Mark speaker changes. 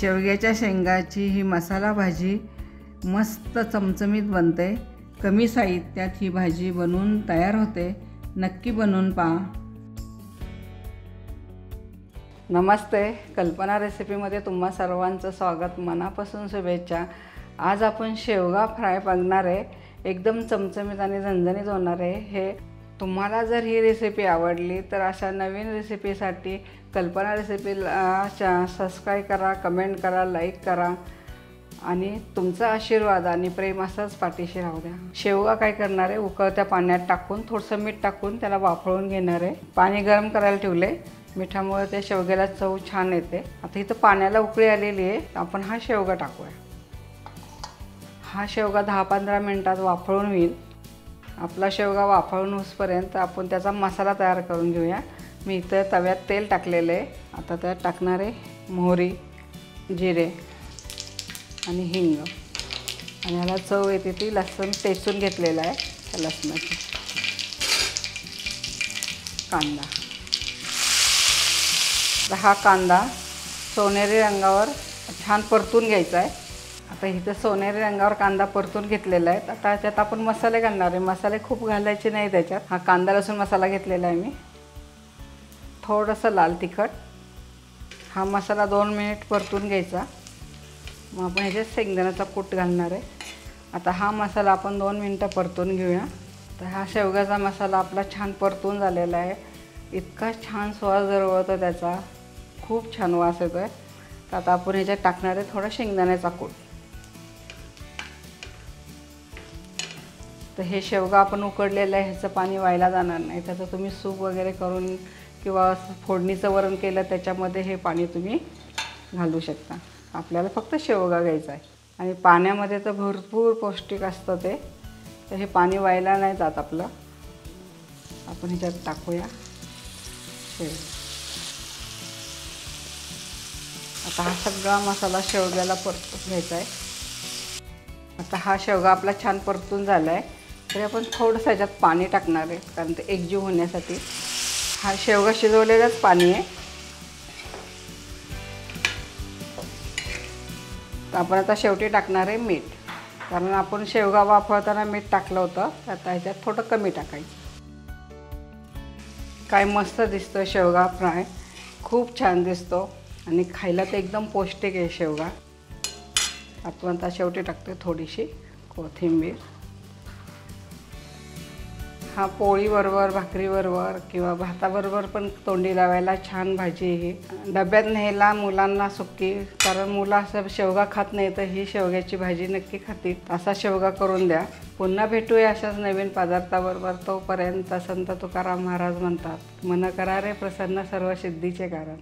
Speaker 1: शेवग्याच्या शेंगाची ही मसाला भाजी मस्त चमचमीत बनते। कमी साहित्यात ही भाजी बनवून तयार होते। नक्की बनवून पहा। नमस्ते, कल्पना रेसिपीमध्ये तुम्हा सर्वांचं स्वागत। मनापासून शुभेच्छा। आज आपण शेवगा फ्राय बघणार आहे। एकदम चमचमीत आणि झणझणीत होणार आहे हे। तुम्हाला जर ही रेसिपी आवडली तर अशा नवीन रेसिपीसाठी कल्पना रेसिपीला सबस्क्राइब करा, कमेंट करा, लाईक करा आणि तुमचा आशीर्वाद आणि प्रेम असंच पाठीशी राहू द्या। शेवगा काय करणार आहे, उकळत्या पाण्यात टाकून थोडंसं मीठ टाकून त्याला वाफळून घेणार आहे। पाणी गरम करायला ठेवले। मिठामुळे ते शेवग्याला चव छान येते। आता इथं पाण्याला उकळी आलेली आहे। आपण हा शेवगा टाकूया। हा शेवगा 10-15 मिनिटात वाफळून होईल। आपला शेवगा वाफळून होईपर्यंत आपण त्याचा मसाला तयार करून घेऊया। मी इथं तव्यात तेल टाकलेले आहे। आता त्यात टाकणार आहे मोहरी, जिरे आणि हिंग आणि याला चव येते ती लसूण टेचून घेतलेला आहे। त्या लसणाची कांदा, हा कांदा सोनेरी रंगावर छान परतून घ्यायचा आहे। आता इथं सोनेरी रंगावर कांदा परतून घेतलेला आहे। आता त्यात आपण मसाले घालणार आहे। मसाले खूप घालायचे नाही त्याच्यात। हा कांदा लसूण मसाला घेतलेला आहे मी। थोडंसं लाल तिखट। हा मसाला 2 मिनिट परतून घ्यायचा। मग आपण ह्याच्यात शेंगदाण्याचा कूट घालणार आहे। आता हा मसाला आपण 2 मिनिटं परतून घेऊया। तर हा शेवग्याचा मसाला आपला छान परतून झालेला आहे। इतका छान स्वाद दरवळतो त्याचा, खूप छान वास येतोय। तर आता आपण ह्याच्यात टाकणार आहे थोडा शेंगदाण्याचा कूट। तर हे शेवगा आपण उकडलेलं आहे, ह्याचं पाणी व्हायला जाणार नाही। त्याचं तुम्ही सूप वगैरे करून किंवा फोडणीचं वरण केलं त्याच्यामध्ये हे पाणी तुम्ही घालू शकता। आपल्याला फक्त शेवगा घ्यायचा आहे आणि पाण्यामध्ये तर भरपूर पौष्टिक असतं ते। तर हे पाणी व्हायला नाही जात आपलं। आपण ह्याच्यात टाकूया शेवगा। आता हा सगळा मसाला शेवग्याला परतून घ्यायचा आहे। आता हा शेवगा आपला छान परतून झाला आहे। तरी आपण थोडंसं ह्याच्यात पाणी टाकणार आहे कारण ते एकजीव होण्यासाठी। हा शेवगा शिजवलेलाच पाणी आहे। तर आपण आता शेवटी टाकणार आहे मीठ, कारण आपण शेवगा वाफवताना मीठ टाकलं होतं। आता ह्याच्यात थोडं कमी टाकायचं। काय मस्त दिसतं शेवगा फ्राय, खूप छान दिसतो आणि खायला तर एकदम पौष्टिक आहे शेवगा। आपण आता शेवटी टाकते थोडीशी कोथिंबीर। हा पोळीबरोबर, भाकरीबरोबर किंवा भाताबरोबर पण तोंडी लावायला छान भाजी आहे ही। डब्यात न्यायला मुलांना सुक्की, कारण मुलं असं शेवगा खात नाही तर ही शेवग्याची भाजी नक्की खातील। असा शेवगा करून द्या। पुन्हा भेटूया अशाच नवीन पदार्थाबरोबर। तोपर्यंत संत तुकाराम महाराज म्हणतात, मन करा रे प्रसन्न सर्व सिद्धीचे कारण।